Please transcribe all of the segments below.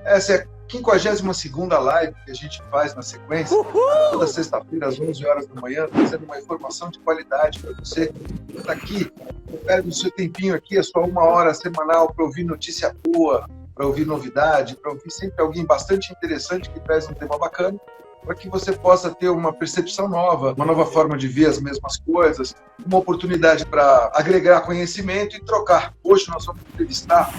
Essa é a 52ª live que a gente faz na sequência, toda sexta-feira às 11 horas da manhã, trazendo uma informação de qualidade para você que está aqui, perde o seu tempinho aqui, a sua 1 hora semanal para ouvir notícia boa, para ouvir novidade, para ouvir sempre alguém bastante interessante que traz um tema bacana, para que você possa ter uma percepção nova, uma nova forma de ver as mesmas coisas, uma oportunidade para agregar conhecimento e trocar. Hoje nós vamos entrevistar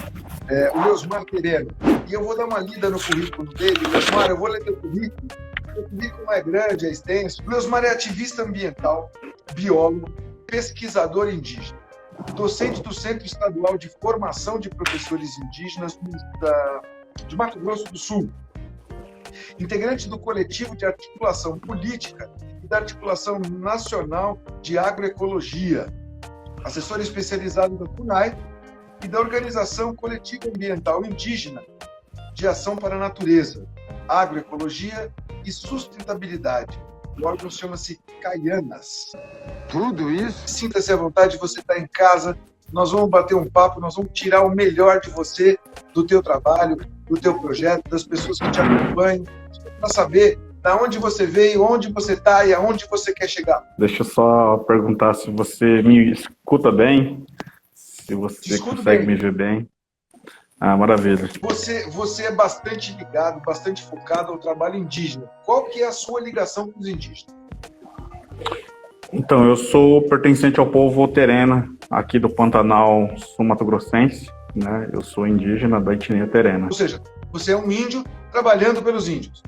o Leosmar Tereno. E eu vou dar uma lida no currículo dele. Leosmar, eu vou ler teu currículo. O currículo é grande, é extenso. O Leosmar é ativista ambiental, biólogo, pesquisador indígena, docente do Centro Estadual de Formação de Professores Indígenas de Mato Grosso do Sul, integrante do coletivo de articulação política e da articulação nacional de agroecologia, assessor especializado da FUNAI e da Organização Coletiva Ambiental Indígena de Ação para a Natureza, Agroecologia e Sustentabilidade. O órgão chama-se Caianas. Tudo isso? Sinta-se à vontade, você está em casa, nós vamos bater um papo, nós vamos tirar o melhor de você, do teu trabalho, do teu projeto, das pessoas que te acompanham, para saber da onde você veio, onde você está e aonde você quer chegar. Deixa eu só perguntar se você me escuta bem, se você consegue me ver bem. Ah, maravilha. Você é bastante ligado, bastante focado ao trabalho indígena. Qual que é a sua ligação com os indígenas? Então, eu sou pertencente ao povo Terena, aqui do Pantanal Sul-Mato-Grossense, né? Eu sou indígena da etnia Terena. Ou seja, você é um índio trabalhando pelos índios.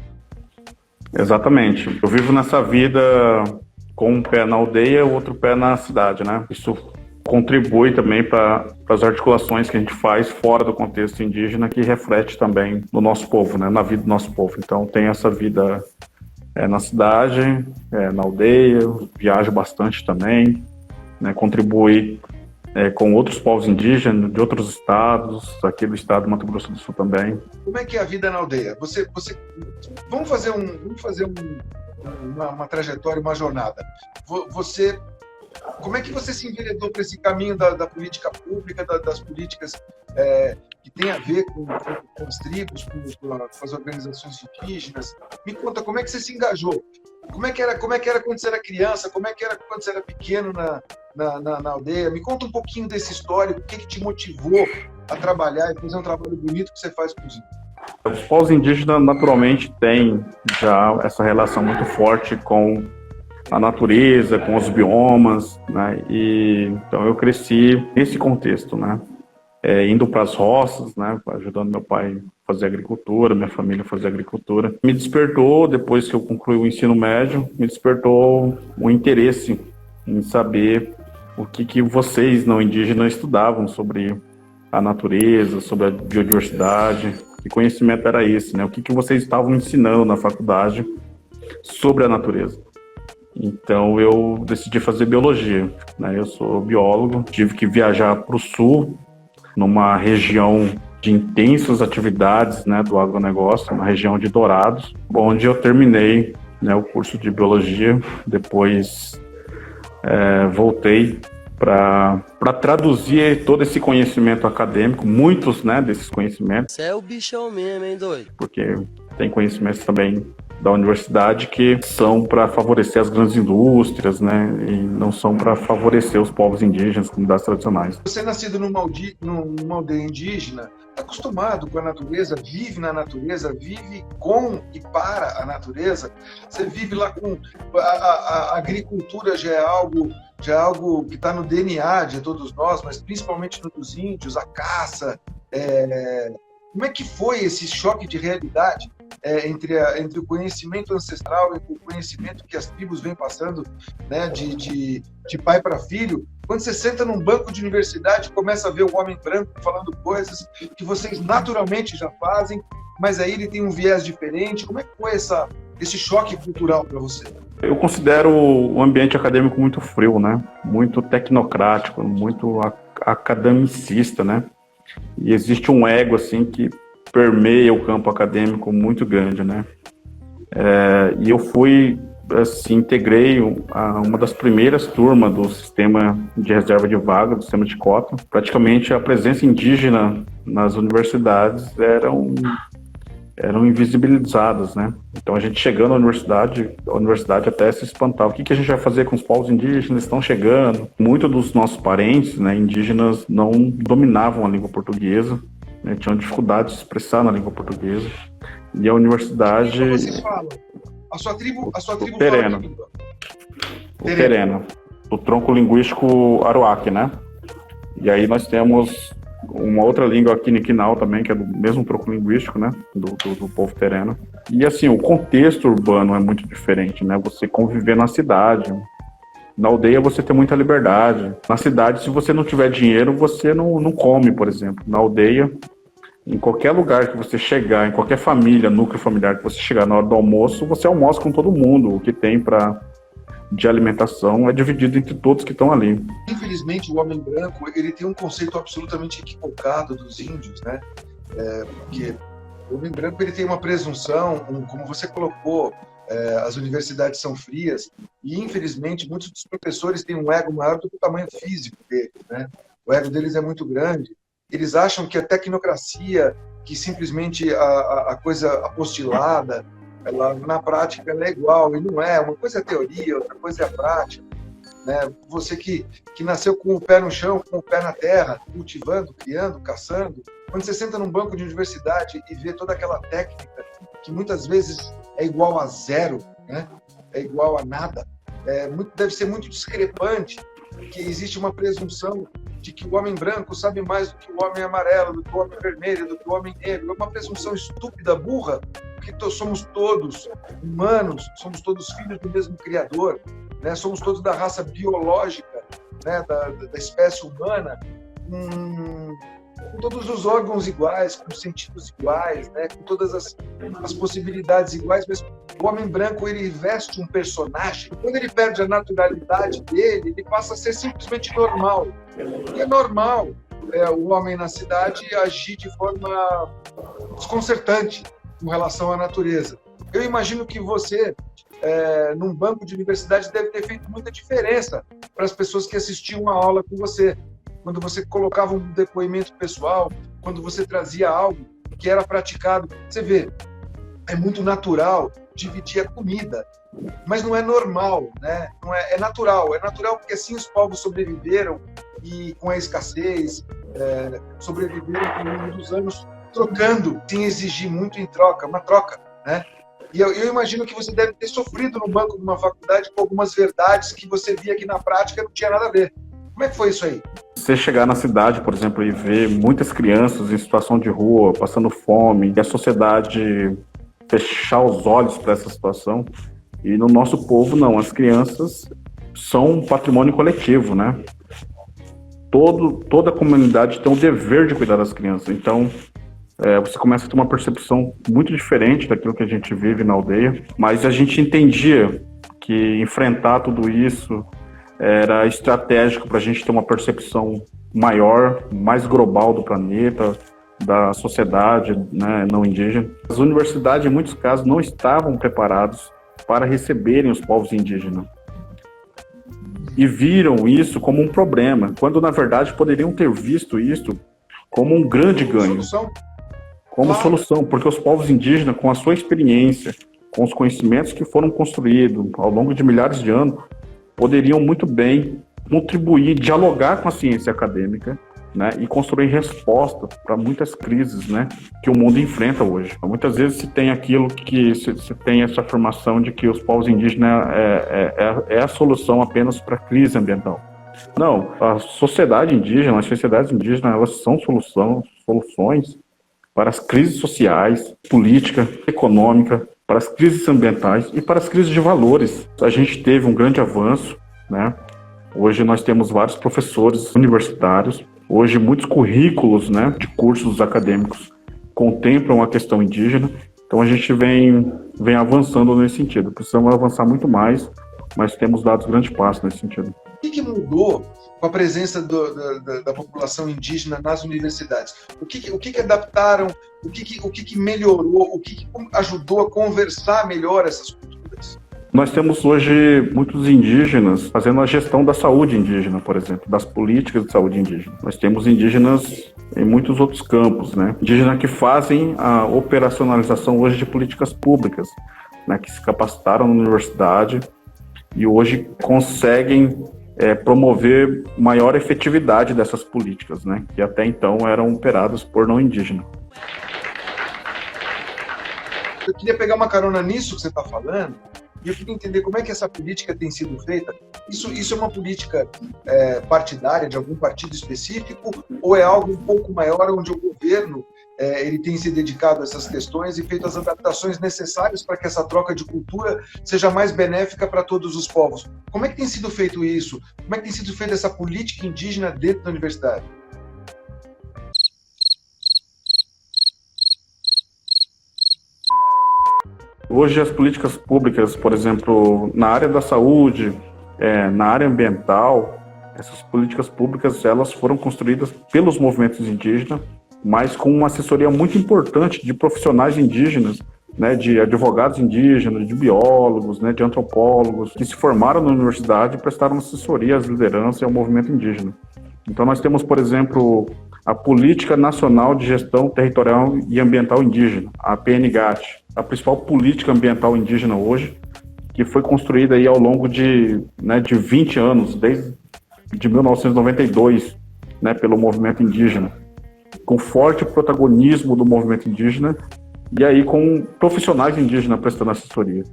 Exatamente. Eu vivo nessa vida com um pé na aldeia e outro pé na cidade, né? Isso contribui também para as articulações que a gente faz fora do contexto indígena, que reflete também no nosso povo, né? Na vida do nosso povo. Então, tem essa vida na cidade, na aldeia, viajo bastante também, né? Contribui com outros povos indígenas de outros estados, aqui do estado do Mato Grosso do Sul também. Como é que é a vida na aldeia? Vamos fazer uma trajetória, uma jornada. Como é que você se enveredou para esse caminho da política pública, das políticas que tem a ver com as tribos, com as organizações indígenas? Me conta, como é que você se engajou? Como é que era quando você era criança? Como é que era quando você era pequeno na aldeia? Me conta um pouquinho desse histórico, o que te motivou a trabalhar e fazer um trabalho bonito que você faz com os índios? Os povos indígenas naturalmente têm já essa relação muito forte com a natureza, com os biomas, né? Então eu cresci nesse contexto, né? Indo para as roças, né? Ajudando meu pai a fazer agricultura, minha família a fazer agricultura. Me despertou, depois que eu concluí o ensino médio, me despertou o interesse em saber o que vocês não indígenas estudavam sobre a natureza, sobre a biodiversidade. Que conhecimento era esse, né? O que vocês estavam ensinando na faculdade sobre a natureza? Então eu decidi fazer biologia, né? Eu sou biólogo, tive que viajar para o sul, numa região de intensas atividades, né, do agronegócio, uma região de Dourados, onde eu terminei, né, o curso de biologia. Depois voltei para traduzir todo esse conhecimento acadêmico, muitos, né, desses conhecimentos. Você é o bichão mesmo, hein, doido? Porque tem conhecimentos também da universidade que são para favorecer as grandes indústrias, né, e não são para favorecer os povos indígenas, comunidades tradicionais. Você é nascido numa aldeia indígena, está acostumado com a natureza, vive na natureza, vive com e para a natureza. Você vive lá com a agricultura já é algo que está no DNA de todos nós, mas principalmente nos índios, a caça. Como é que foi esse choque de realidade entre o conhecimento ancestral e o conhecimento que as tribos vêm passando, né, de pai para filho? Quando você senta num banco de universidade e começa a ver o homem branco falando coisas que vocês naturalmente já fazem, mas aí ele tem um viés diferente. Como é que foi esse choque cultural para você? Eu considero o ambiente acadêmico muito frio, né? Muito tecnocrático, muito academicista, né? E existe um ego assim que permeia o campo acadêmico muito grande, né? E eu fui, assim, integrei uma das primeiras turmas do sistema de reserva de vaga, do sistema de cota. Praticamente a presença indígena nas universidades era eram invisibilizadas, né? Então a gente chegando à universidade, a universidade até se espantava. O que a gente vai fazer com os povos indígenas? Estão chegando. Muitos dos nossos parentes, né, indígenas, não dominavam a língua portuguesa, né, tinham dificuldade de se expressar na língua portuguesa. E a universidade... Como você fala? A sua tribo Tereno. fala que língua? O Tereno. O tronco linguístico Aruac, né? E aí nós temos uma outra língua aqui, Niquinal, também, que é do mesmo tronco linguístico, né? Do povo tereno. E assim, o contexto urbano é muito diferente, né? Você conviver na cidade. Na aldeia você tem muita liberdade. Na cidade, se você não tiver dinheiro, você não come, por exemplo. Na aldeia, em qualquer lugar que você chegar, em qualquer família, núcleo familiar que você chegar na hora do almoço, você almoça com todo mundo. O que tem de alimentação é dividido entre todos que estão ali. Infelizmente, o homem branco ele tem um conceito absolutamente equivocado dos índios, né? Porque o homem branco ele tem uma presunção, como você colocou, as universidades são frias e, infelizmente, muitos dos professores têm um ego maior do que o tamanho físico deles, né? O ego deles é muito grande. Eles acham que a tecnocracia, que simplesmente a coisa apostilada, ela, na prática, ela é igual, e não é. Uma coisa é a teoria, outra coisa é a prática. Né? Você que nasceu com o pé no chão, com o pé na terra, cultivando, criando, caçando, quando você senta num banco de universidade e vê toda aquela técnica, que muitas vezes é igual a zero, né? É igual a nada, deve ser muito discrepante, que existe uma presunção de que o homem branco sabe mais do que o homem amarelo, do que o homem vermelho, do que o homem negro. É uma presunção estúpida, burra, porque somos todos humanos, somos todos filhos do mesmo Criador, né? Somos todos da raça biológica, né? da espécie humana, com todos os órgãos iguais, com os sentidos iguais, né? Com todas as possibilidades iguais, mas o homem branco ele veste um personagem. Quando ele perde a naturalidade dele, ele passa a ser simplesmente normal. E é normal o homem na cidade agir de forma desconcertante com relação à natureza. Eu imagino que você, num banco de universidade, deve ter feito muita diferença para as pessoas que assistiam a aula com você. Quando você colocava um depoimento pessoal, quando você trazia algo que era praticado. Você vê, é muito natural dividir a comida, mas não é normal, né? Não é natural. É natural porque assim os povos sobreviveram e com a escassez, sobreviveram ao longo dos anos trocando, sem exigir muito em troca, uma troca, né? E eu imagino que você deve ter sofrido no banco de uma faculdade com algumas verdades que você via que na prática não tinha nada a ver. Como é que foi isso aí? Você chegar na cidade, por exemplo, e ver muitas crianças em situação de rua, passando fome, e a sociedade fechar os olhos para essa situação, e no nosso povo não, as crianças são um patrimônio coletivo, né? Toda a comunidade tem o dever de cuidar das crianças, então você começa a ter uma percepção muito diferente daquilo que a gente vive na aldeia, mas a gente entendia que enfrentar tudo isso era estratégico para a gente ter uma percepção maior, mais global do planeta, da sociedade, né, não indígena. As universidades, em muitos casos, não estavam preparados para receberem os povos indígenas. E viram isso como um problema, quando, na verdade, poderiam ter visto isso como um grande ganho. Como solução, porque os povos indígenas, com a sua experiência, com os conhecimentos que foram construídos ao longo de milhares de anos, poderiam muito bem contribuir, dialogar com a ciência acadêmica, né, e construir respostas para muitas crises, né, que o mundo enfrenta hoje. Muitas vezes se tem aquilo que se tem essa afirmação de que os povos indígenas é a solução apenas para a crise ambiental. Não, a sociedade indígena, as sociedades indígenas, elas são soluções para as crises sociais, política, econômica, para as crises ambientais e para as crises de valores. A gente teve um grande avanço, né? Hoje nós temos vários professores universitários. Hoje muitos currículos, né, de cursos acadêmicos contemplam a questão indígena. Então a gente vem avançando nesse sentido. Precisamos avançar muito mais, mas temos dado grandes passos nesse sentido. O que mudou com a presença da população indígena nas universidades? O que adaptaram? O que melhorou? O que ajudou a conversar melhor essas culturas? Nós temos hoje muitos indígenas fazendo a gestão da saúde indígena, por exemplo, das políticas de saúde indígena. Nós temos indígenas em muitos outros campos, né? Indígenas que fazem a operacionalização hoje de políticas públicas, né? Que se capacitaram na universidade e hoje conseguem promover maior efetividade dessas políticas, né? Que até então eram operadas por não indígenas. Eu queria pegar uma carona nisso que você está falando, e eu queria entender como é que essa política tem sido feita. Isso é uma política partidária de algum partido específico, ou é algo um pouco maior, onde o governo ele tem se dedicado a essas questões e feito as adaptações necessárias para que essa troca de cultura seja mais benéfica para todos os povos? Como é que tem sido feito isso? Como é que tem sido feita essa política indígena dentro da universidade? Hoje as políticas públicas, por exemplo, na área da saúde, na área ambiental, essas políticas públicas elas foram construídas pelos movimentos indígenas, mas com uma assessoria muito importante de profissionais indígenas, né, de advogados indígenas, de biólogos, né, de antropólogos, que se formaram na universidade e prestaram assessoria às lideranças e ao movimento indígena. Então nós temos, por exemplo, a Política Nacional de Gestão Territorial e Ambiental Indígena, a PNGAT, a principal política ambiental indígena hoje, que foi construída aí ao longo de 20 anos, desde 1992, né, pelo movimento indígena, com forte protagonismo do movimento indígena e aí com profissionais indígenas prestando assessoria.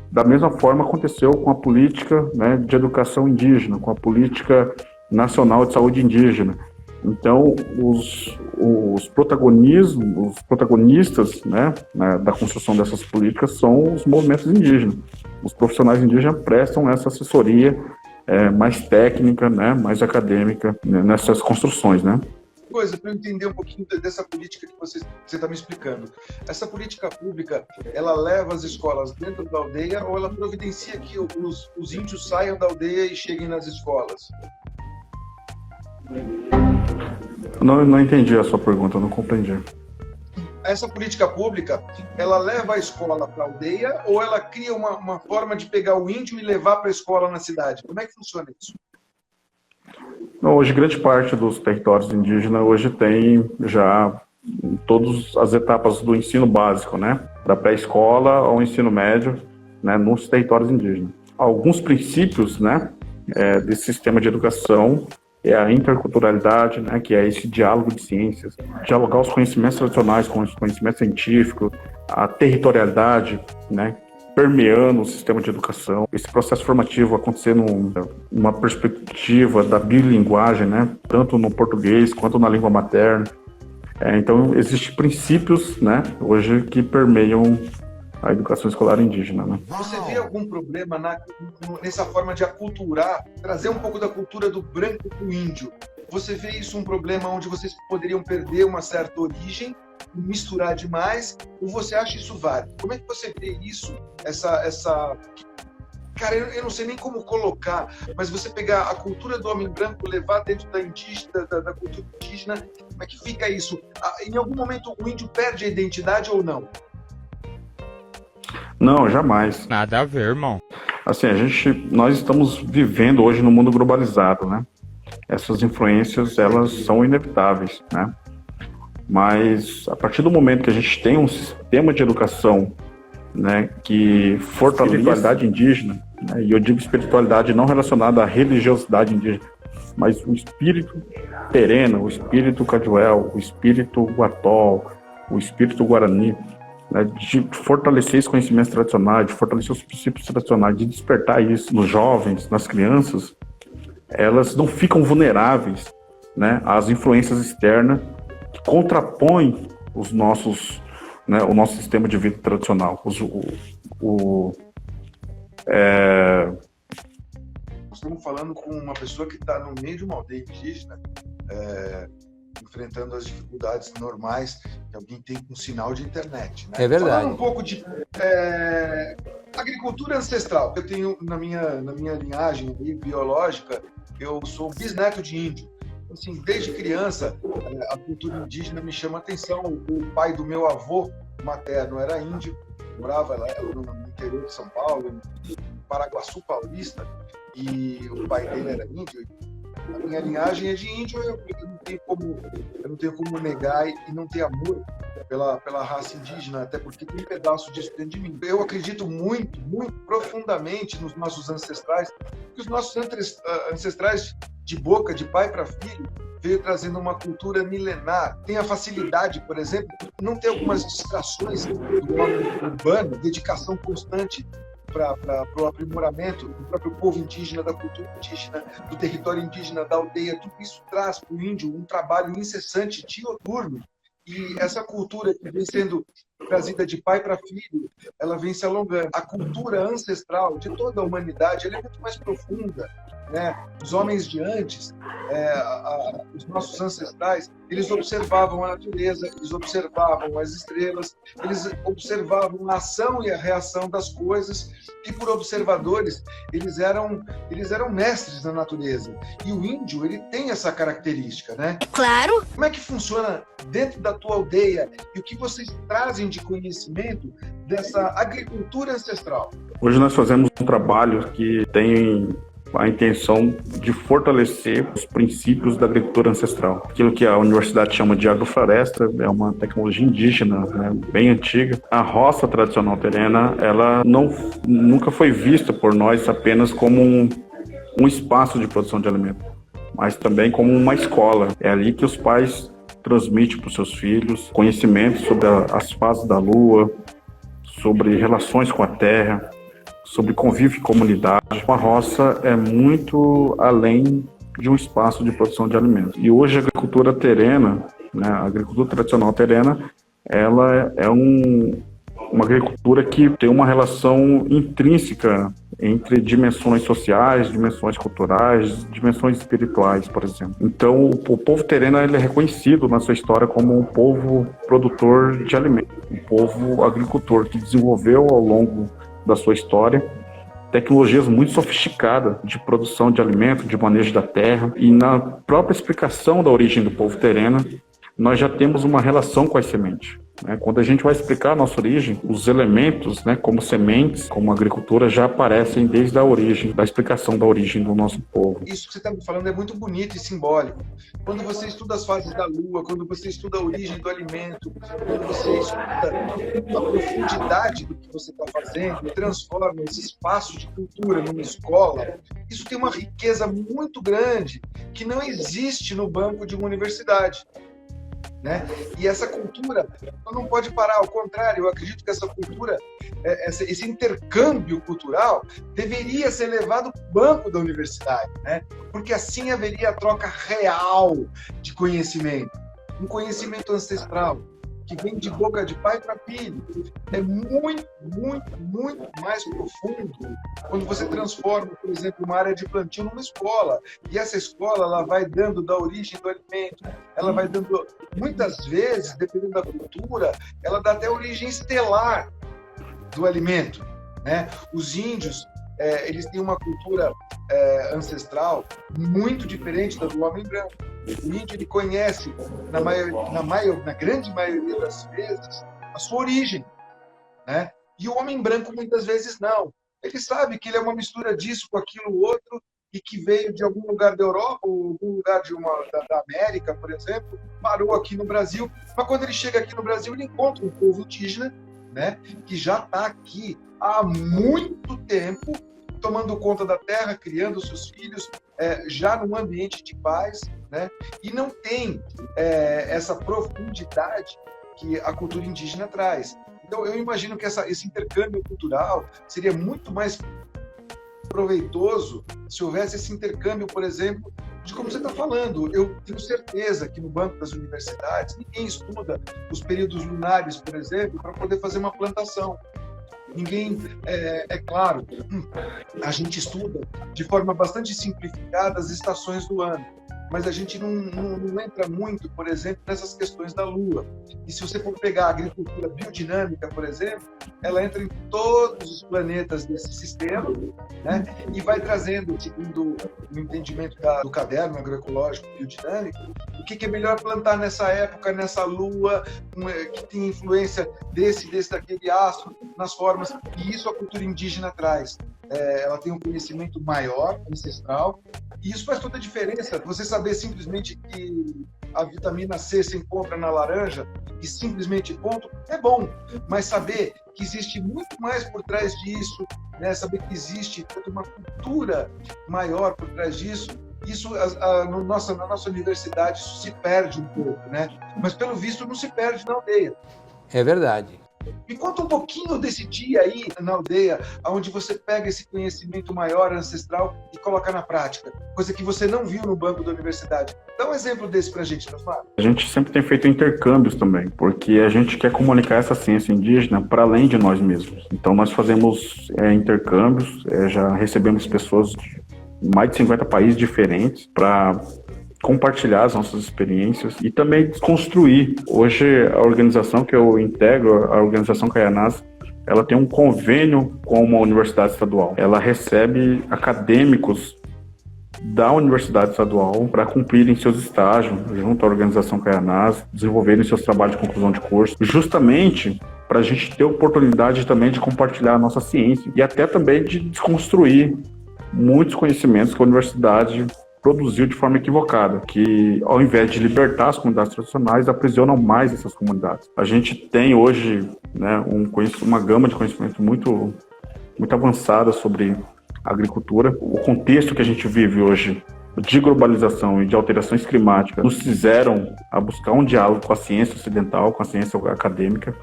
Da mesma forma aconteceu com a política, né, de educação indígena, com a política nacional de saúde indígena. Então, os protagonistas, né, da construção dessas políticas são os movimentos indígenas. Os profissionais indígenas prestam essa assessoria mais técnica, né, mais acadêmica, né, nessas construções, né? Coisa para eu entender um pouquinho dessa política que você está me explicando. Essa política pública, ela leva as escolas dentro da aldeia ou ela providencia que os índios saiam da aldeia e cheguem nas escolas? Não entendi a sua pergunta, não compreendi. Essa política pública, ela leva a escola para a aldeia ou ela cria uma forma de pegar o índio e levar para a escola na cidade? Como é que funciona isso? Hoje, grande parte dos territórios indígenas hoje tem já todas as etapas do ensino básico, né? Da pré-escola ao ensino médio, né, nos territórios indígenas. Alguns princípios, né, desse sistema de educação é a interculturalidade, né, que é esse diálogo de ciências, dialogar os conhecimentos tradicionais com os conhecimentos científicos, a territorialidade, né, permeando o sistema de educação, esse processo formativo acontecendo numa perspectiva da bilinguagem, né, tanto no português quanto na língua materna. Então, existem princípios, né, hoje que permeiam a educação escolar indígena, né? Você vê algum problema nessa forma de aculturar, trazer um pouco da cultura do branco para o índio? Você vê isso um problema onde vocês poderiam perder uma certa origem, misturar demais, ou você acha isso válido? Como é que você vê isso, Cara, eu não sei nem como colocar, mas você pegar a cultura do homem branco, levar dentro da cultura indígena, como é que fica isso? Em algum momento o índio perde a identidade ou não? Não, jamais. Nada a ver, irmão. Assim, nós estamos vivendo hoje no mundo globalizado, né? Essas influências, elas são inevitáveis, né? Mas a partir do momento que a gente tem um sistema de educação, né, que fortalece a espiritualidade indígena, né, e eu digo espiritualidade não relacionada à religiosidade indígena, mas o espírito terena, o espírito caduel, o espírito guatol, o espírito guarani, né, de fortalecer esses conhecimentos tradicionais, de fortalecer os princípios tradicionais, de despertar isso nos jovens, nas crianças, elas não ficam vulneráveis, né, às influências externas que contrapõem o nosso sistema de vida tradicional. Estamos falando com uma pessoa que está no meio de uma aldeia indígena, enfrentando as dificuldades normais que alguém tem com sinal de internet, né? É verdade. Falando um pouco de agricultura ancestral, que eu tenho na minha linhagem biológica, eu sou bisneto de índio. Assim, desde criança, a cultura indígena me chama a atenção. O pai do meu avô materno era índio, morava lá no interior de São Paulo, em Paraguaçu Paulista, e o pai dele era índio. A minha linhagem é de índio, eu não tenho como negar e não ter amor pela raça indígena, até porque tem um pedaço disso dentro de mim. Eu acredito muito, muito profundamente nos nossos ancestrais, que os nossos ancestrais, de boca, de pai para filho, veio trazendo uma cultura milenar. Tem a facilidade, por exemplo, não ter algumas distrações do homem urbano, dedicação constante para o aprimoramento do próprio povo indígena, da cultura indígena, do território indígena, da aldeia. Tudo isso traz para o índio um trabalho incessante, dioturno. E essa cultura que vem sendo trazida de pai para filho, ela vem se alongando. A cultura ancestral de toda a humanidade, ela é muito mais profunda, né? Os homens de antes, os nossos ancestrais, eles observavam a natureza, eles observavam as estrelas, eles observavam a ação e a reação das coisas, e por observadores, eles eram mestres na natureza. E o índio, ele tem essa característica, né? Claro! Como é que funciona dentro da tua aldeia e o que vocês trazem de conhecimento dessa agricultura ancestral? Hoje nós fazemos um trabalho que tem a intenção de fortalecer os princípios da agricultura ancestral. Aquilo que a universidade chama de agrofloresta é uma tecnologia indígena, né, bem antiga. A roça tradicional terena, ela nunca foi vista por nós apenas como um espaço de produção de alimento, mas também como uma escola. É ali que os pais transmitem para os seus filhos conhecimentos sobre as fases da lua, sobre relações com a terra, sobre convívio em comunidade. A roça é muito além de um espaço de produção de alimentos. E hoje a agricultura terena, né, a agricultura tradicional terena, ela é uma agricultura que tem uma relação intrínseca entre dimensões sociais, dimensões culturais, dimensões espirituais, por exemplo. Então, o povo tereno ele é reconhecido na sua história como um povo produtor de alimentos, um povo agricultor que desenvolveu ao longo da sua história tecnologias muito sofisticadas de produção de alimentos, de manejo da terra, e na própria explicação da origem do povo tereno, nós já temos uma relação com as sementes. Quando a gente vai explicar a nossa origem, os elementos, como sementes, como agricultura, já aparecem desde a origem, da explicação da origem do nosso povo. Isso que você está me falando é muito bonito e simbólico. Quando você estuda as fases da lua, quando você estuda a origem do alimento, quando você estuda a profundidade do que você está fazendo e transforma esse espaço de cultura numa escola, isso tem uma riqueza muito grande que não existe no banco de uma universidade. Né? E essa cultura não pode parar, ao contrário, eu acredito que essa cultura, esse intercâmbio cultural deveria ser levado para o banco da universidade, né? Porque assim haveria a troca real de conhecimento, um conhecimento ancestral que vem de boca de pai para filho. É muito, muito, muito mais profundo quando você transforma, por exemplo, uma área de plantio numa escola. E essa escola ela vai dando da origem do alimento, ela vai dando, muitas vezes, dependendo da cultura, ela dá até a origem estelar do alimento, né? Os índios, eles têm uma cultura ancestral muito diferente da do homem branco. O índio ele conhece, na grande maioria das vezes, a sua origem, né? E o homem branco muitas vezes não. Ele sabe que ele é uma mistura disso com aquilo outro e que veio de algum lugar da Europa ou algum lugar da América, por exemplo, parou aqui no Brasil. Mas quando ele chega aqui no Brasil, ele encontra um povo indígena, né? Que já está aqui há muito tempo, tomando conta da terra, criando seus filhos, já num ambiente de paz, né? E não tem essa profundidade que a cultura indígena traz. Então, eu imagino que esse intercâmbio cultural seria muito mais proveitoso se houvesse esse intercâmbio, por exemplo, de como você está falando. Eu tenho certeza que no banco das universidades ninguém estuda os períodos lunares, por exemplo, para poder fazer uma plantação. Ninguém, é claro, a gente estuda de forma bastante simplificada as estações do ano, mas a gente não entra muito, por exemplo, nessas questões da Lua. E se você for pegar a agricultura biodinâmica, por exemplo, ela entra em todos os planetas desse sistema, né? E vai trazendo, segundo o entendimento do caderno agroecológico biodinâmico, o que é melhor plantar nessa época, nessa Lua, que tem influência daquele astro, nas formas, e isso a cultura indígena traz. ela tem um conhecimento maior, ancestral, e isso faz toda a diferença. Você saber simplesmente que a vitamina C se encontra na laranja e simplesmente ponto, é bom, mas saber que existe muito mais por trás disso, né? Saber que existe toda uma cultura maior por trás disso, isso na nossa universidade isso se perde um pouco, né? Mas pelo visto não se perde na aldeia. É verdade. Me conta um pouquinho desse dia aí na aldeia, onde você pega esse conhecimento maior, ancestral, e coloca na prática, coisa que você não viu no banco da universidade. Dá um exemplo desse pra gente, Tafara. A gente sempre tem feito intercâmbios também, porque a gente quer comunicar essa ciência indígena para além de nós mesmos. Então nós fazemos intercâmbios, já recebemos pessoas de mais de 50 países diferentes para compartilhar as nossas experiências e também desconstruir. Hoje, a organização que eu integro, a organização Caianás, ela tem um convênio com uma universidade estadual. Ela recebe acadêmicos da universidade estadual para cumprirem seus estágios junto à organização Caianás, desenvolverem seus trabalhos de conclusão de curso, justamente para a gente ter oportunidade também de compartilhar a nossa ciência e até também de desconstruir muitos conhecimentos que a universidade produziu de forma equivocada, que ao invés de libertar as comunidades tradicionais, aprisionam mais essas comunidades. A gente tem hoje, né, uma gama de conhecimento muito avançada sobre a agricultura. O contexto que a gente vive hoje de globalização e de alterações climáticas nos fizeram a buscar um diálogo com a ciência ocidental, com a ciência acadêmica,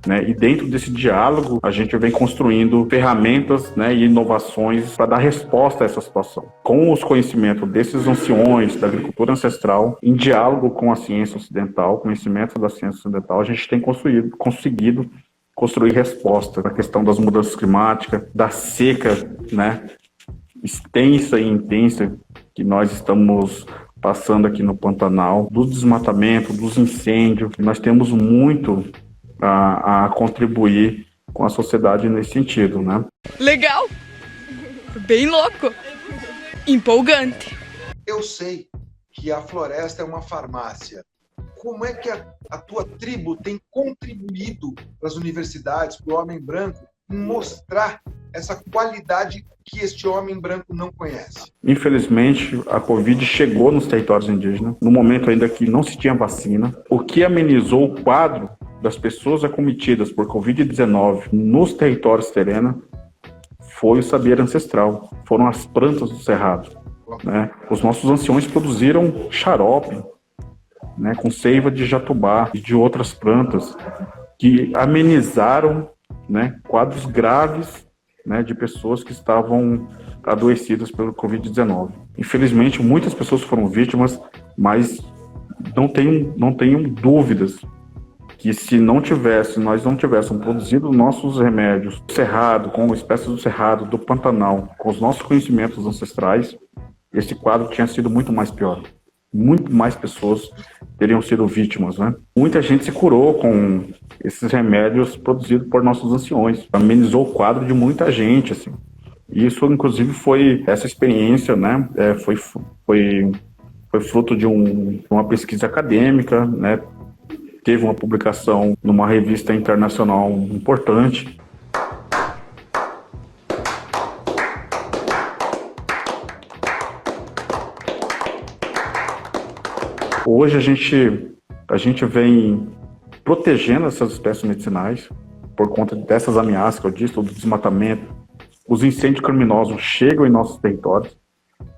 né? E dentro desse diálogo, a gente vem construindo ferramentas, né, e inovações para dar resposta a essa situação. Com os conhecimentos desses anciões da agricultura ancestral, em diálogo com a ciência ocidental, conhecimento da ciência ocidental, a gente tem conseguido construir resposta à questão das mudanças climáticas, da seca, né, extensa e intensa que nós estamos passando aqui no Pantanal, do desmatamento, dos incêndios. Nós temos muito a contribuir com a sociedade nesse sentido, né? Legal! Bem louco! Empolgante! Eu sei que a floresta é uma farmácia. Como é que a tua tribo tem contribuído para as universidades, para o homem branco, em mostrar essa qualidade que este homem branco não conhece? Infelizmente, a Covid chegou nos territórios indígenas, no momento ainda que não se tinha vacina, o que amenizou o quadro das pessoas acometidas por Covid-19 nos territórios terrenos foi o saber ancestral, foram as plantas do cerrado, né? Os nossos anciões produziram xarope, né, com seiva de jatubá e de outras plantas que amenizaram, né, quadros graves, né, de pessoas que estavam adoecidas pelo Covid-19. Infelizmente, muitas pessoas foram vítimas, mas não tenham dúvidas que se nós não tivéssemos produzido nossos remédios do cerrado, com espécies do cerrado, do Pantanal, com os nossos conhecimentos ancestrais, esse quadro tinha sido muito mais pior. Muito mais pessoas teriam sido vítimas, né? Muita gente se curou com esses remédios produzidos por nossos anciões. Amenizou o quadro de muita gente, assim. Isso, inclusive, essa experiência, né? Foi fruto de uma pesquisa acadêmica, né? Teve uma publicação numa revista internacional importante. Hoje a gente vem protegendo essas espécies medicinais por conta dessas ameaças que eu disse, do desmatamento. Os incêndios criminosos chegam em nossos territórios.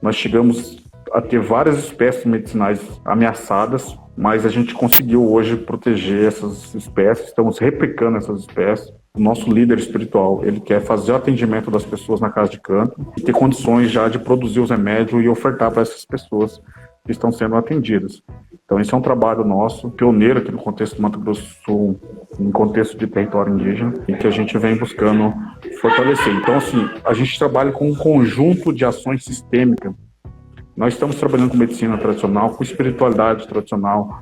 Nós chegamos a ter várias espécies medicinais ameaçadas, mas a gente conseguiu hoje proteger essas espécies, estamos replicando essas espécies. O nosso líder espiritual, ele quer fazer o atendimento das pessoas na casa de canto e ter condições já de produzir os remédios e ofertar para essas pessoas que estão sendo atendidas. Então, esse é um trabalho nosso, pioneiro aqui no contexto do Mato Grosso do Sul, no contexto de território indígena, e que a gente vem buscando fortalecer. Então, assim, a gente trabalha com um conjunto de ações sistêmicas. Nós estamos trabalhando com medicina tradicional, com espiritualidade tradicional,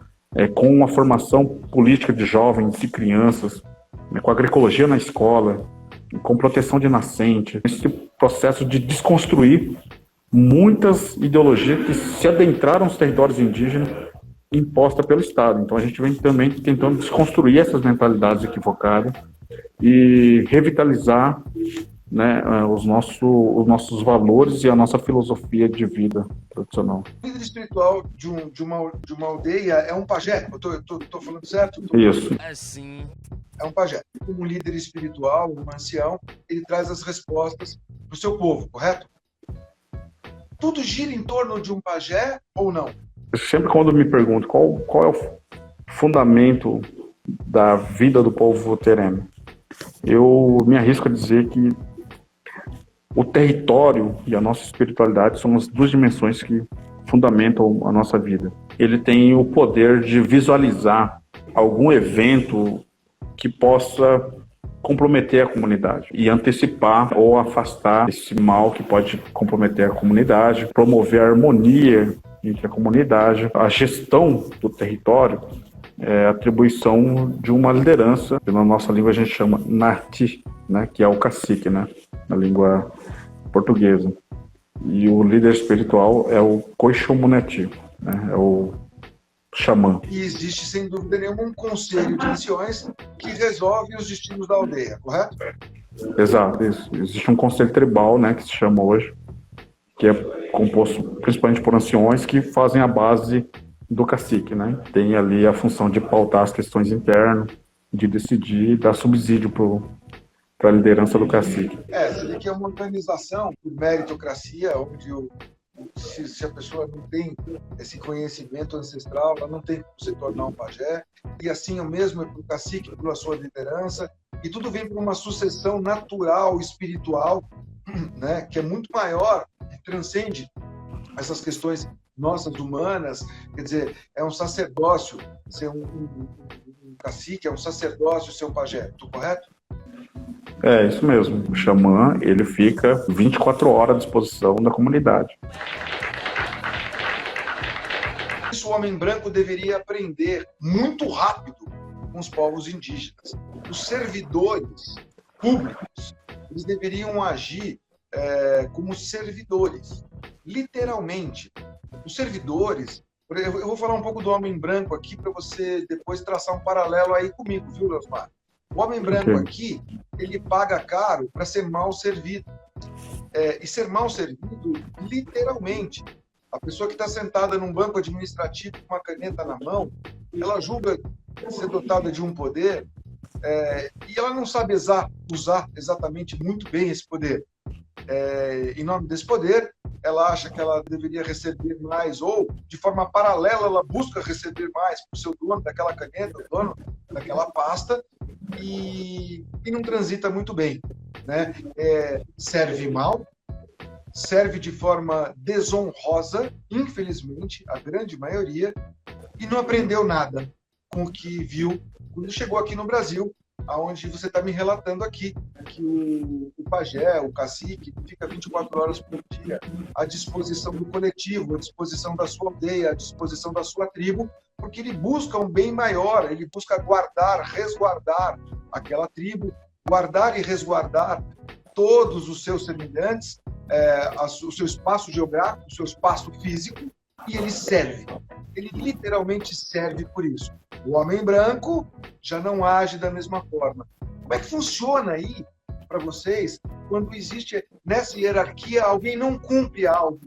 com uma formação política de jovens e crianças, com agroecologia na escola, com proteção de nascente, esse processo de desconstruir muitas ideologias que se adentraram nos territórios indígenas imposta pelo Estado. Então a gente vem também tentando desconstruir essas mentalidades equivocadas e revitalizar né, os nossos valores e a nossa filosofia de vida tradicional. O líder espiritual de uma aldeia é um pajé? Eu tô falando certo? Isso. Assim. É um pajé. Como um líder espiritual, um ancião, ele traz as respostas para o seu povo, correto? Tudo gira em torno de um pajé ou não? Sempre quando me pergunto qual é o fundamento da vida do povo tereno, eu me arrisco a dizer que o território e a nossa espiritualidade são as duas dimensões que fundamentam a nossa vida. Ele tem o poder de visualizar algum evento que possa comprometer a comunidade e antecipar ou afastar esse mal que pode comprometer a comunidade, promover a harmonia entre a comunidade. A gestão do território é a atribuição de uma liderança, que na nossa língua a gente chama Nati, né, que é o cacique, né, na língua portuguesa. E o líder espiritual é o Koishomuneti, né, é o xamã. E existe, sem dúvida nenhuma, um conselho de anciões que resolve os destinos da aldeia, correto? Exato, isso. Existe um conselho tribal, né, que se chama hoje, que é composto principalmente por anciões que fazem a base do cacique, né? Tem ali a função de pautar as questões internas, de decidir, dar subsídio para a liderança do cacique. Você vê que é uma organização por meritocracia, onde se a pessoa não tem esse conhecimento ancestral, ela não tem como se tornar um pajé, e assim o mesmo é para o cacique, pela sua liderança, e tudo vem por uma sucessão natural, espiritual, né, que é muito maior, que transcende essas questões nossas humanas. Quer dizer, é um sacerdócio ser um cacique, é um sacerdócio ser um pajé, estou correto? É, isso mesmo. O xamã, ele fica 24 horas à disposição da comunidade. Isso o homem branco deveria aprender muito rápido com os povos indígenas. Os servidores públicos, eles deveriam agir como servidores, literalmente. Os servidores, eu vou falar um pouco do homem branco aqui para você depois traçar um paralelo aí comigo, viu, Leosmar? O homem branco aqui, ele paga caro para ser mal servido. E ser mal servido, literalmente. A pessoa que está sentada num banco administrativo com uma caneta na mão, ela julga ser dotada de um poder e ela não sabe usar exatamente muito bem esse poder. Em nome desse poder, ela acha que ela deveria receber mais, ou, de forma paralela, ela busca receber mais para o seu dono daquela caneta, o dono daquela pasta, e não transita muito bem, né? Serve mal, serve de forma desonrosa, infelizmente, a grande maioria, e não aprendeu nada com o que viu quando chegou aqui no Brasil, aonde você está me relatando aqui, que o pajé, o cacique, fica 24 horas por dia à disposição do coletivo, à disposição da sua aldeia, à disposição da sua tribo, porque ele busca um bem maior, ele busca guardar, resguardar aquela tribo, guardar e resguardar todos os seus semelhantes, o seu espaço geográfico, o seu espaço físico, e ele serve. Ele literalmente serve por isso. O homem branco já não age da mesma forma. Como é que funciona aí para vocês quando existe nessa hierarquia alguém não cumpre algo?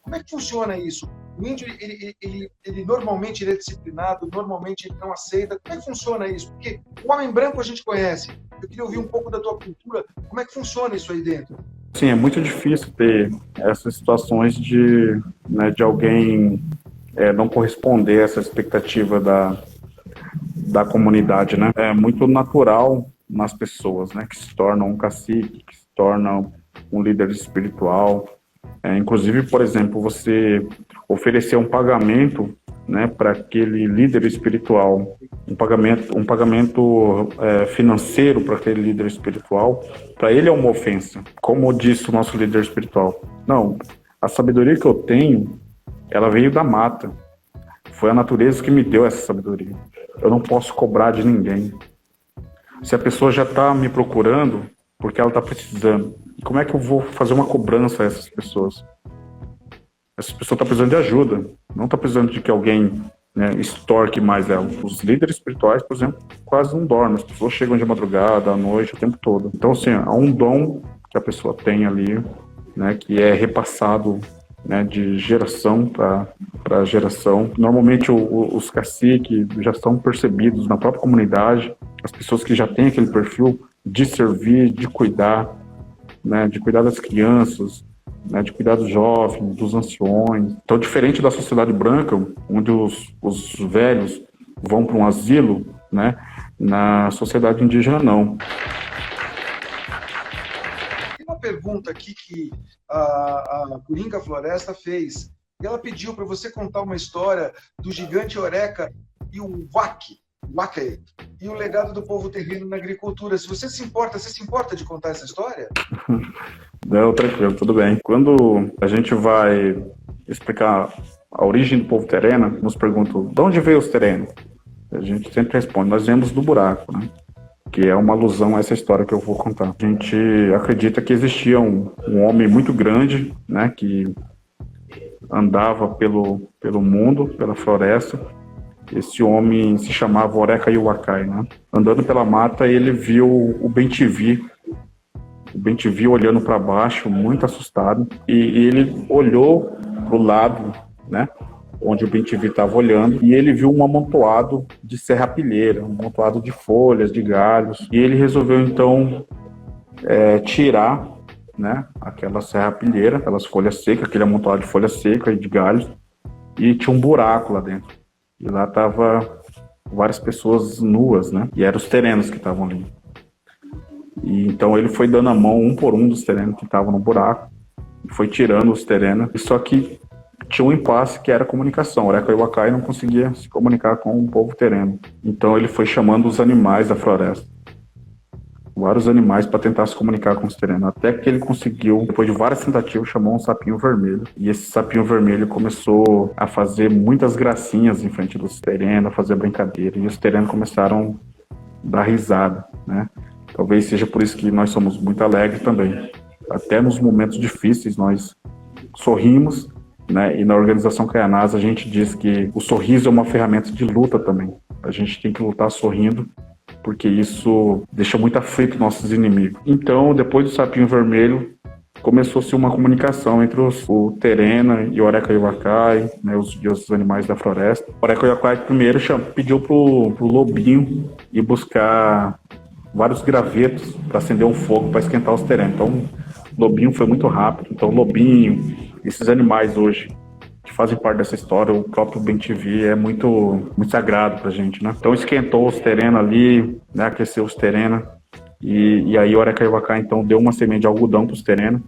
Como é que funciona isso? O índio, ele normalmente ele é disciplinado, normalmente ele não aceita. Como é que funciona isso? Porque o homem branco a gente conhece. Eu queria ouvir um pouco da tua cultura. Como é que funciona isso aí dentro? Sim, é muito difícil ter essas situações de alguém não corresponder a essa expectativa da comunidade, né? É muito natural nas pessoas, né, que se tornam um cacique, que se tornam um líder espiritual. Inclusive, por exemplo, você oferecer um pagamento, né, para aquele líder espiritual, um pagamento financeiro para aquele líder espiritual, para ele é uma ofensa. Como disse o nosso líder espiritual, não, a sabedoria que eu tenho, ela veio da mata. Foi a natureza que me deu essa sabedoria. Eu não posso cobrar de ninguém. Se a pessoa já está me procurando, porque ela está precisando, como é que eu vou fazer uma cobrança a essas pessoas? Essa pessoa está precisando de ajuda, não está precisando de que alguém, né, extorque mais ela. Os líderes espirituais, por exemplo, quase não dormem. As pessoas chegam de madrugada, à noite, o tempo todo. Então, assim, há um dom que a pessoa tem ali, né, que é repassado, né, de geração para geração. Normalmente os caciques já são percebidos na própria comunidade, as pessoas que já têm aquele perfil de servir, de cuidar, né, de cuidar das crianças, né, de cuidar dos jovens, dos anciões. Então, diferente da sociedade branca, onde os velhos vão para um asilo, né, na sociedade indígena não. Tem uma pergunta aqui que a Coringa Floresta fez. E ela pediu para você contar uma história do gigante Oreca e o Wake, e o legado do povo terreno na agricultura. Se você se importa de contar essa história? Não, tranquilo, tudo bem. Quando a gente vai explicar a origem do povo terreno, nos perguntam de onde veio os terrenos? A gente sempre responde, nós viemos do buraco, né? Que é uma alusão a essa história que eu vou contar. A gente acredita que existia um homem muito grande, né, que andava pelo mundo, pela floresta. Esse homem se chamava Oreca Iuacai, né? Andando pela mata, ele viu o Bem-te-vi olhando para baixo, muito assustado, e ele olhou para o lado, né, onde o Bem-te-vi estava olhando, e ele viu um amontoado de serrapilheira, um amontoado de folhas, de galhos, e ele resolveu então tirar, né, aquela serrapilheira, aquelas folhas secas, aquele amontoado de folhas secas e de galhos, e tinha um buraco lá dentro. E lá tava várias pessoas nuas, né, e eram os terenos que estavam ali. E então ele foi dando a mão um por um dos terenos que estavam no buraco, foi tirando os terenos, só que tinha um impasse que era a comunicação. O Oreca Iuacai não conseguia se comunicar com o povo terreno. Então ele foi chamando os animais da floresta, vários animais, para tentar se comunicar com os terenos. Até que ele conseguiu, depois de várias tentativas, chamou um sapinho vermelho. E esse sapinho vermelho começou a fazer muitas gracinhas em frente dos terenos, a fazer brincadeira. E os terenos começaram a dar risada, né? Talvez seja por isso que nós somos muito alegres também. Até nos momentos difíceis nós sorrimos, né? E na organização Kaianás a gente diz que o sorriso é uma ferramenta de luta também. A gente tem que lutar sorrindo, porque isso deixa muito aflito nossos inimigos. Então, depois do sapinho vermelho, começou-se uma comunicação entre o Terena e o Oreca Iuacai, né, os animais da floresta. O Oreca Iuacai primeiro pediu pro lobinho ir buscar vários gravetos para acender um fogo para esquentar os terenos. Então, o lobinho foi muito rápido. Então, o lobinho, esses animais hoje que fazem parte dessa história, o próprio Bem-te-vi é muito, muito sagrado pra gente, né? Então, esquentou os terenos ali, né, aqueceu os terenos, e aí o Oreca Iuacai, então, deu uma semente de algodão pros terenos.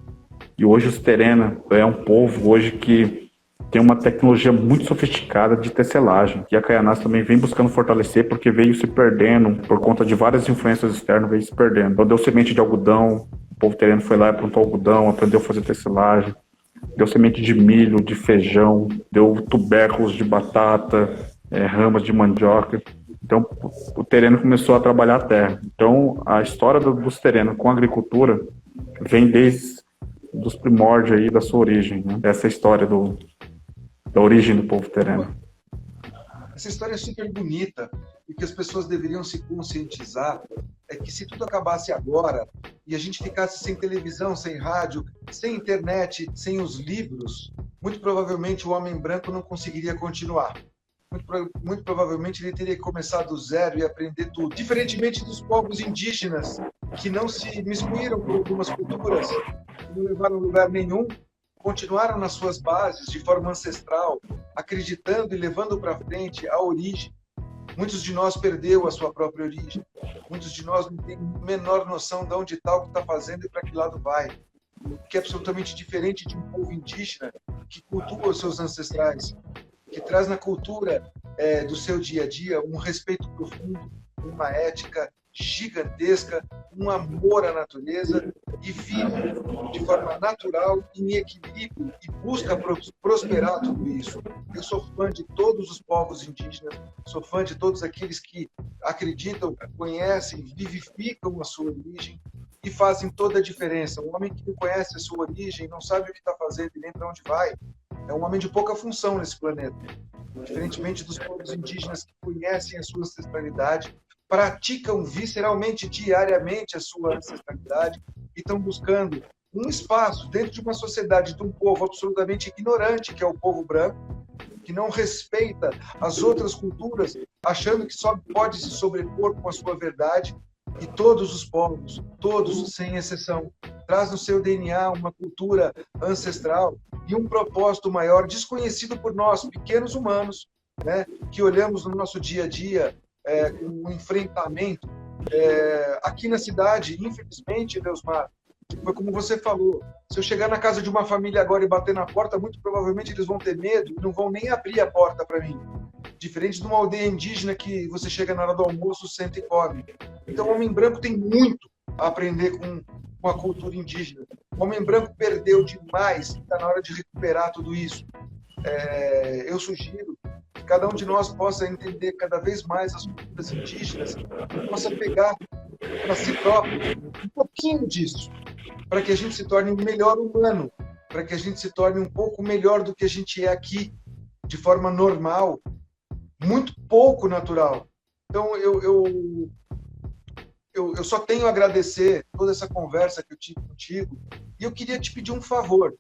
E hoje os terenos é um povo hoje que tem uma tecnologia muito sofisticada de tecelagem, que a Kaianás também vem buscando fortalecer, porque veio se perdendo, por conta de várias influências externas, veio se perdendo. Então deu semente de algodão, o povo tereno foi lá e plantou algodão, aprendeu a fazer tecelagem, deu semente de milho, de feijão, deu tubérculos de batata, ramas de mandioca. Então o tereno começou a trabalhar a terra. Então a história dos terenos com a agricultura vem desde dos primórdios aí da sua origem, né? Essa é a história da origem do povo tereno. Essa história é super bonita, e que as pessoas deveriam se conscientizar é que se tudo acabasse agora e a gente ficasse sem televisão, sem rádio, sem internet, sem os livros, muito provavelmente o homem branco não conseguiria continuar. Muito provavelmente ele teria que começar do zero e aprender tudo. Diferentemente dos povos indígenas, que não se miscuíram por algumas culturas, não levaram a lugar nenhum, continuaram nas suas bases de forma ancestral, acreditando e levando para frente a origem. Muitos de nós perdeu a sua própria origem. Muitos de nós não têm a menor noção de onde está, o que está fazendo e para que lado vai. O que é absolutamente diferente de um povo indígena que cultua os seus ancestrais, que traz na cultura do seu dia a dia um respeito profundo, uma ética gigantesca, um amor à natureza, e vive de forma natural, em equilíbrio, e busca prosperar tudo isso. Eu sou fã de todos os povos indígenas, sou fã de todos aqueles que acreditam, conhecem, vivificam a sua origem e fazem toda a diferença. Um homem que não conhece a sua origem, não sabe o que está fazendo e nem para onde vai, é um homem de pouca função nesse planeta. Diferentemente dos povos indígenas que conhecem a sua ancestralidade, praticam visceralmente, diariamente a sua ancestralidade, e estão buscando um espaço dentro de uma sociedade de um povo absolutamente ignorante, que é o povo branco, que não respeita as outras culturas, achando que só pode se sobrepor com a sua verdade. E todos os povos, todos, sem exceção, traz no seu DNA uma cultura ancestral e um propósito maior, desconhecido por nós, pequenos humanos, né, que olhamos no nosso dia a dia com um enfrentamento. Aqui na cidade, infelizmente, Leosmar, foi como você falou, se eu chegar na casa de uma família agora e bater na porta, muito provavelmente eles vão ter medo e não vão nem abrir a porta para mim. Diferente de uma aldeia indígena que você chega na hora do almoço, senta e come. Então, o homem branco tem muito a aprender com a cultura indígena. O homem branco perdeu demais, está na hora de recuperar tudo isso. Eu sugiro que cada um de nós possa entender cada vez mais as culturas indígenas, possa pegar para si próprio um pouquinho disso, para que a gente se torne um melhor humano, para que a gente se torne um pouco melhor do que a gente é aqui, de forma normal, muito pouco natural. Então, eu só tenho a agradecer toda essa conversa que eu tive contigo, e eu queria te pedir um favor.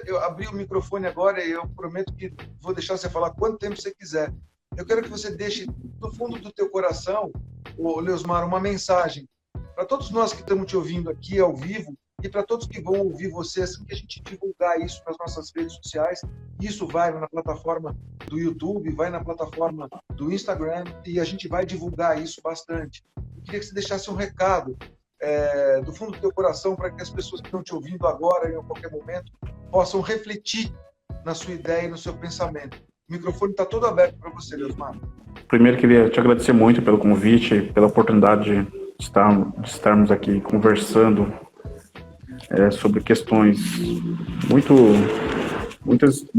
Eu abri o microfone agora e eu prometo que vou deixar você falar quanto tempo você quiser. Eu quero que você deixe do fundo do teu coração, Leosmar, uma mensagem para todos nós que estamos te ouvindo aqui ao vivo e para todos que vão ouvir você assim que a gente divulgar isso nas nossas redes sociais. Isso vai na plataforma do YouTube, vai na plataforma do Instagram e a gente vai divulgar isso bastante. Eu queria que você deixasse um recado do fundo do teu coração para que as pessoas que estão te ouvindo agora e a qualquer momento possam refletir na sua ideia e no seu pensamento. O microfone está todo aberto para você, Leosmar. Primeiro, queria te agradecer muito pelo convite e pela oportunidade de estarmos aqui conversando sobre questões muito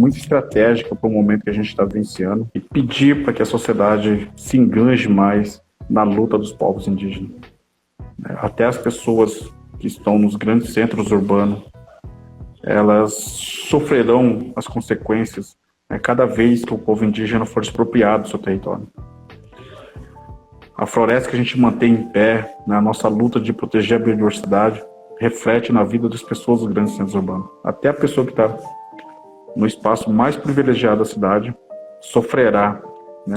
estratégicas para o momento que a gente está vivenciando e pedir para que a sociedade se enganje mais na luta dos povos indígenas. Até as pessoas que estão nos grandes centros urbanos, elas sofrerão as consequências cada vez que o povo indígena for expropriado do seu território. A floresta que a gente mantém em pé, na nossa luta de proteger a biodiversidade, reflete na vida das pessoas dos grandes centros urbanos. Até a pessoa que está no espaço mais privilegiado da cidade sofrerá,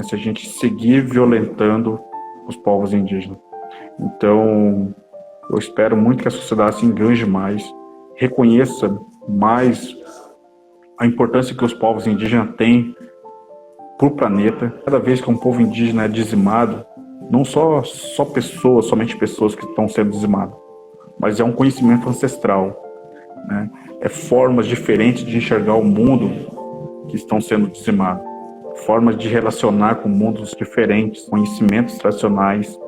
se a gente seguir violentando os povos indígenas. Então, eu espero muito que a sociedade se enganje mais, reconheça mais a importância que os povos indígenas têm para o planeta. Cada vez que um povo indígena é dizimado, não somente pessoas que estão sendo dizimadas, mas é um conhecimento ancestral, É formas diferentes de enxergar o mundo que estão sendo dizimados, formas de relacionar com mundos diferentes, conhecimentos tradicionais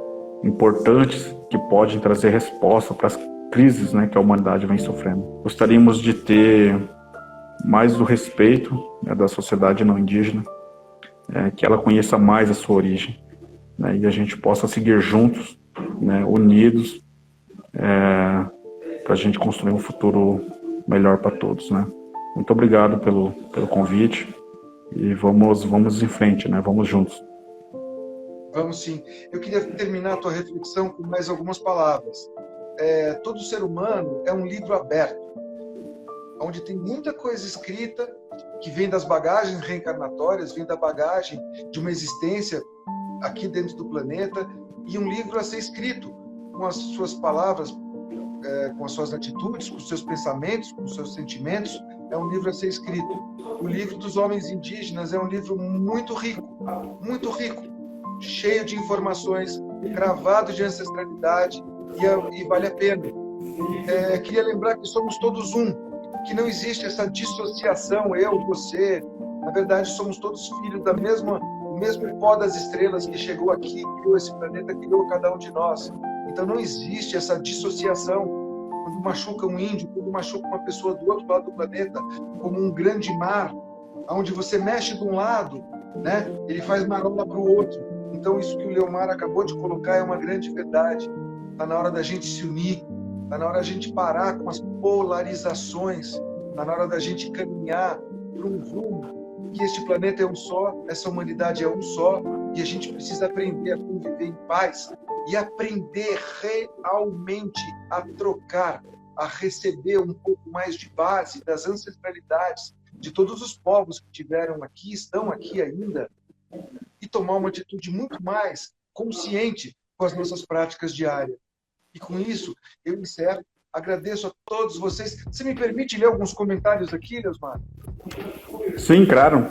importantes que podem trazer resposta para as crises que a humanidade vem sofrendo. Gostaríamos de ter mais do respeito da sociedade não indígena, que ela conheça mais a sua origem, e a gente possa seguir juntos, unidos, para a gente construir um futuro melhor para todos. Muito obrigado pelo convite e vamos em frente, vamos juntos. Vamos sim. Eu queria terminar a tua reflexão com mais algumas palavras. Todo ser humano é um livro aberto, onde tem muita coisa escrita que vem das bagagens reencarnatórias, vem da bagagem de uma existência aqui dentro do planeta, e um livro a ser escrito com as suas palavras, com as suas atitudes, com os seus pensamentos, com os seus sentimentos. É um livro a ser escrito. O livro dos homens indígenas é um livro muito rico, cheio de informações, gravado de ancestralidade, e vale a pena. Queria lembrar que somos todos um, que não existe essa dissociação, eu, você. Na verdade, somos todos filhos do mesmo pó das estrelas que chegou aqui, criou esse planeta, criou cada um de nós. Então não existe essa dissociação. Quando machuca um índio, quando machuca uma pessoa do outro lado do planeta, como um grande mar, onde você mexe de um lado, ele faz marola para o outro. Então isso que o Leomar acabou de colocar é uma grande verdade. Está na hora da gente se unir, está na hora da gente parar com as polarizações, está na hora da gente caminhar para um rumo, que este planeta é um só, essa humanidade é um só, e a gente precisa aprender a conviver em paz e aprender realmente a trocar, a receber um pouco mais de base das ancestralidades de todos os povos que tiveram aqui, estão aqui ainda, e tomar uma atitude muito mais consciente com as nossas práticas diárias. E com isso, eu encerro. Agradeço a todos vocês. Você me permite ler alguns comentários aqui, Leosmar? Sim, claro.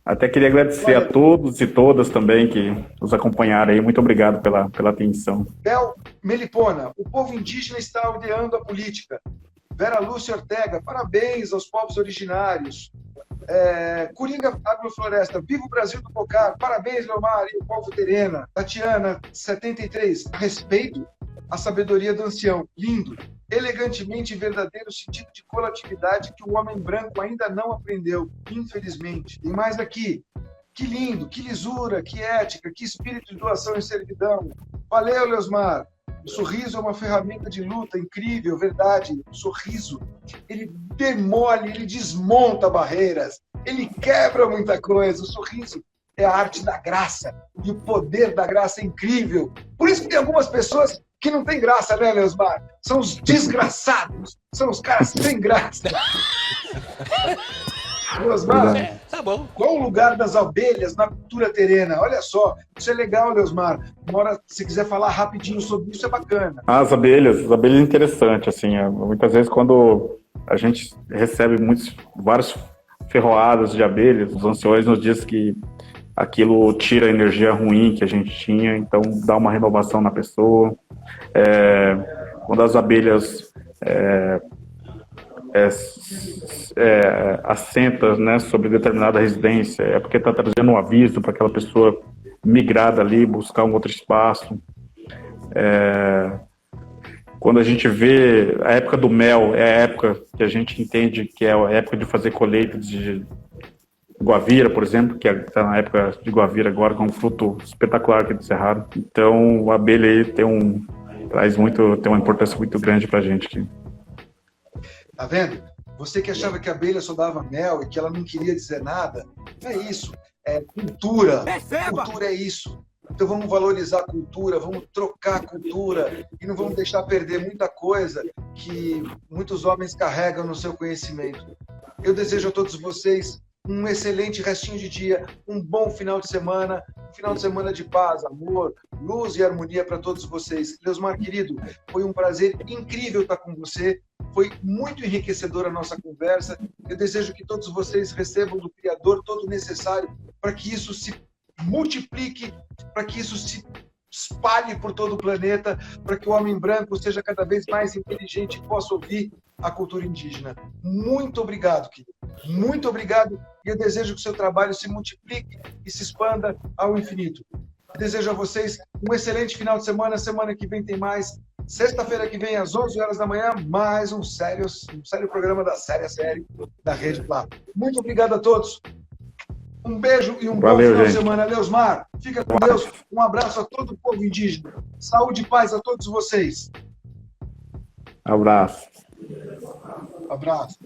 Até queria agradecer a todos e todas também que nos acompanharam aí. Muito obrigado pela atenção. Bel Melipona, o povo indígena está aldeando a política. Vera Lúcia Ortega, parabéns aos povos originários. Coringa Agrofloresta, viva o Brasil do Bocar, parabéns, Leomar e o povo terena. Tatiana, 73, respeito à sabedoria do ancião, lindo, elegantemente verdadeiro sentido de coletividade que o homem branco ainda não aprendeu, infelizmente. Tem mais aqui, que lindo, que lisura, que ética, que espírito de doação e servidão. Valeu, Leosmar. O sorriso é uma ferramenta de luta incrível, verdade. O sorriso, ele demole, ele desmonta barreiras, ele quebra muita coisa. O sorriso é a arte da graça, e o poder da graça é incrível. Por isso que tem algumas pessoas que não tem graça, né, Leosmar? São os desgraçados, são os caras sem graça. Leosmar, Tá bom. qual o lugar das abelhas na cultura terena? Olha só, isso é legal, Leosmar. Uma hora, se quiser falar rapidinho sobre isso, é bacana. As abelhas é interessante, assim, muitas vezes quando a gente recebe várias ferroadas de abelhas, os anciões nos dizem que aquilo tira a energia ruim que a gente tinha, então dá uma renovação na pessoa. Quando as abelhas assentam, né, sobre determinada residência, é porque está trazendo um aviso para aquela pessoa migrar dali, buscar um outro espaço. Quando a gente vê a época do mel, é a época que a gente entende que é a época de fazer colheita de guavira, por exemplo, que está na época de guavira agora, com um fruto espetacular aqui do Cerrado. Então, a abelha aí tem uma importância muito grande para a gente aqui. Tá vendo? Você que achava que a abelha só dava mel e que ela não queria dizer nada, não é isso. É cultura. Cultura é isso. Então vamos valorizar a cultura, vamos trocar a cultura e não vamos deixar perder muita coisa que muitos homens carregam no seu conhecimento. Eu desejo a todos vocês um excelente restinho de dia, um bom final de semana, um final de semana de paz, amor, luz e harmonia para todos vocês. Leosmar, querido, foi um prazer incrível estar com você, foi muito enriquecedora a nossa conversa. Eu desejo que todos vocês recebam do Criador todo o necessário para que isso se multiplique, para que isso se espalhe por todo o planeta, para que o homem branco seja cada vez mais inteligente e possa ouvir a cultura indígena. Muito obrigado, querido. Muito obrigado, e eu desejo que o seu trabalho se multiplique e se expanda ao infinito. Eu desejo a vocês um excelente final de semana. Semana que vem tem mais. Sexta-feira que vem, às 11 horas da manhã, mais um sério programa da Série da Rede Plá. Muito obrigado a todos. Um beijo e um bom final de semana. Leosmar, fica com Deus. Um abraço a todo o povo indígena. Saúde e paz a todos vocês. Abraço. Abraço.